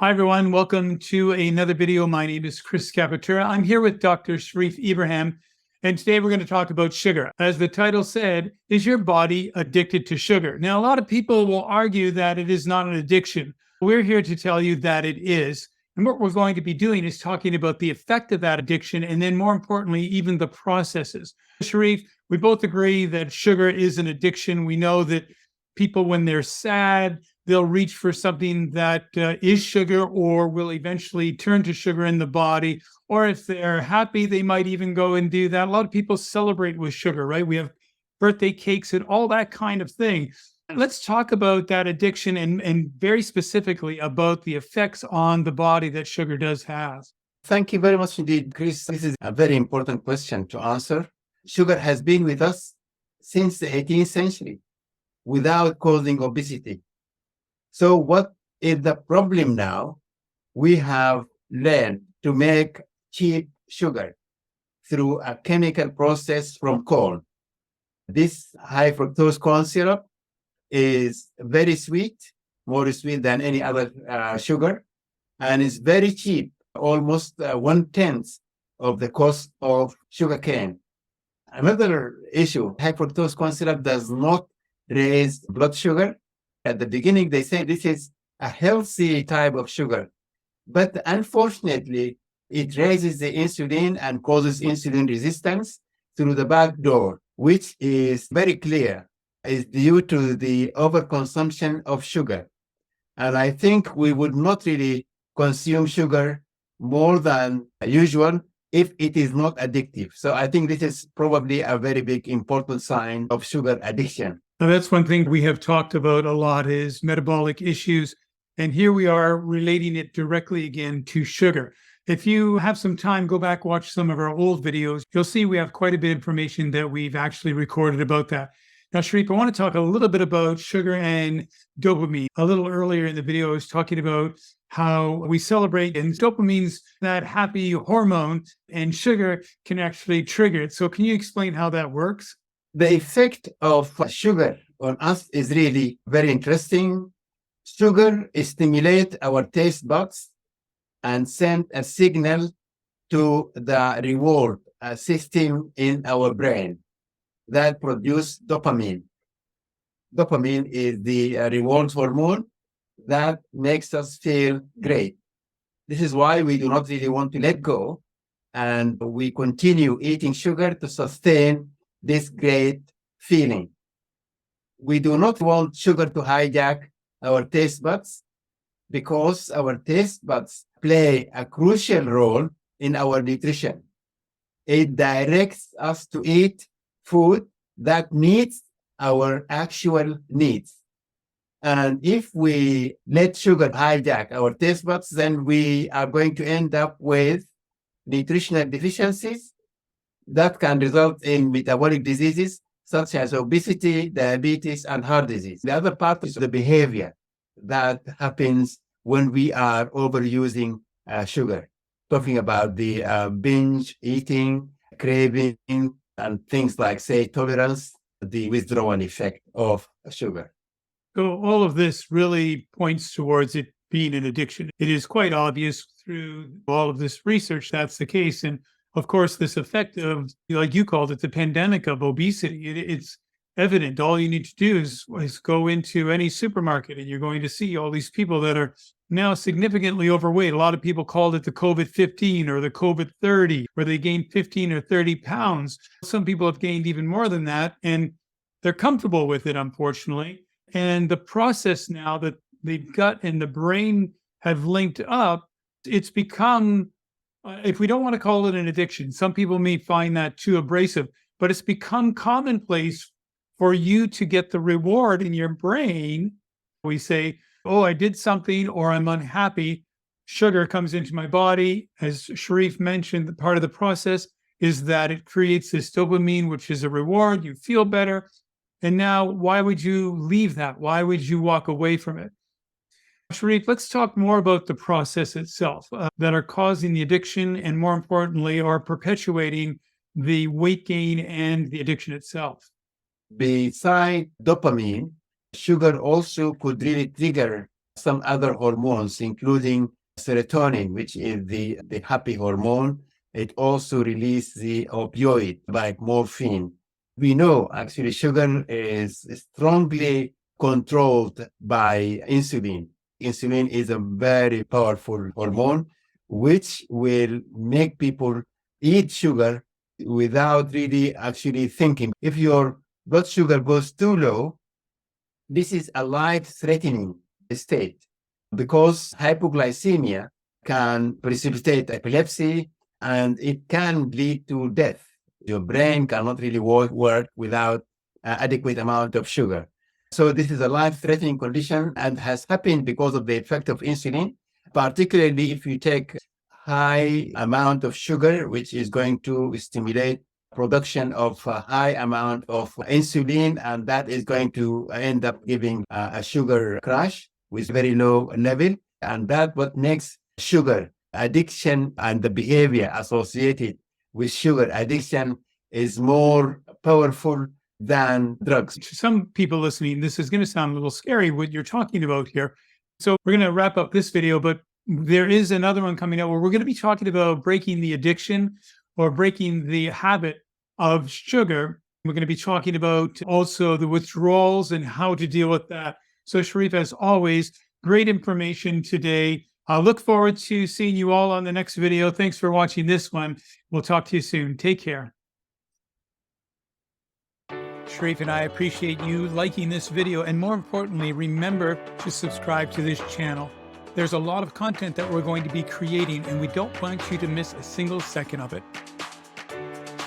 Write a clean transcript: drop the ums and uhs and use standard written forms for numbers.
Hi, everyone. Welcome to another video. My name is Chris Capitura. I'm here with Dr. Sharif Ibrahim, and today we're going to talk about sugar. As the title said, is your body addicted to sugar? Now, a lot of people will argue that it is not an addiction. We're here to tell you that it is. And what we're going to be doing is talking about the effect of that addiction, and then more importantly, even the processes. Sharif, we both agree that sugar is an addiction. We know that people, when they're sad, they'll reach for something that is sugar or will eventually turn to sugar in the body. Or if they're happy, they might even go and do that. A lot of people celebrate with sugar, right? We have birthday cakes and all that kind of thing. Let's talk about that addiction and very specifically about the effects on the body that sugar does have. Thank you very much indeed, Chris. This is a very important question to answer. Sugar has been with us since the 18th century without causing obesity. So what is the problem now? We have learned to make cheap sugar through a chemical process from corn. This high fructose corn syrup is very sweet, more sweet than any other sugar, and is very cheap, almost 1/10 of the cost of sugar cane. Another issue, high fructose corn syrup does not raise blood sugar. At the beginning, they say this is a healthy type of sugar, but unfortunately, it raises the insulin and causes insulin resistance through the back door, which is very clear is due to the overconsumption of sugar. And I think we would not really consume sugar more than usual if it is not addictive. So I think this is probably a very big important sign of sugar addiction. Now, that's one thing we have talked about a lot is metabolic issues. And here we are relating it directly again to sugar. If you have some time, go back, watch some of our old videos. You'll see we have quite a bit of information that we've actually recorded about that. Now, Sharif, I want to talk a little bit about sugar and dopamine. A little earlier in the video, I was talking about how we celebrate, and dopamine's that happy hormone, and sugar can actually trigger it. So can you explain how that works? The effect of sugar on us is really very interesting. Sugar stimulates our taste buds and send a signal to the reward system in our brain that produce dopamine. Dopamine is the reward hormone that makes us feel great. This is why we do not really want to let go, and we continue eating sugar to sustain this great feeling. We do not want sugar to hijack our taste buds because our taste buds play a crucial role in our nutrition. It directs us to eat food that meets our actual needs. And if we let sugar hijack our taste buds, then we are going to end up with nutritional deficiencies that can result in metabolic diseases such as obesity, diabetes, and heart disease. The other part is the behavior that happens when we are overusing sugar. Talking about the binge eating, craving, and things like, say, tolerance, the withdrawal effect of sugar. So all of this really points towards it being an addiction. It is quite obvious through all of this research that's the case. And of course, this effect of, like you called it, the pandemic of obesity, it's evident. All you need to do is go into any supermarket and you're going to see all these people that are now significantly overweight. A lot of people called it the COVID-15 or the COVID-30, where they gained 15 or 30 pounds. Some people have gained even more than that, and they're comfortable with it, unfortunately. And the process now that the gut and the brain have linked up, it's become, if we don't want to call it an addiction, some people may find that too abrasive, but it's become commonplace for you to get the reward in your brain. We say, oh, I did something or I'm unhappy. Sugar comes into my body. As Sharif mentioned, the part of the process is that it creates this dopamine, which is a reward. You feel better. And now, why would you leave that? Why would you walk away from it? Sharif, let's talk more about the process itself that are causing the addiction and, more importantly, are perpetuating the weight gain and the addiction itself. Besides dopamine, sugar also could really trigger some other hormones, including serotonin, which is the happy hormone. It also releases the opioid like morphine. We know actually sugar is strongly controlled by insulin. Insulin is a very powerful hormone, which will make people eat sugar without really actually thinking. If your blood sugar goes too low, this is a life-threatening state because hypoglycemia can precipitate epilepsy and it can lead to death. Your brain cannot really work without adequate amount of sugar. So this is a life-threatening condition and has happened because of the effect of insulin, particularly if you take high amount of sugar, which is going to stimulate production of a high amount of insulin, and that is going to end up giving a sugar crash with very low level. And that what makes sugar addiction and the behavior associated with sugar addiction is more powerful than drugs. To some people listening, this is going to sound a little scary what you're talking about here. So we're going to wrap up this video, but there is another one coming out where we're going to be talking about breaking the addiction or breaking the habit of sugar. We're going to be talking about also the withdrawals and how to deal with that. So Sharif, as always, great information today. I look forward to seeing you all on the next video. Thanks for watching this one. We'll talk to you soon. Take care. Sharif and I appreciate you liking this video, and more importantly, remember to subscribe to this channel. There's a lot of content that we're going to be creating, and we don't want you to miss a single second of it.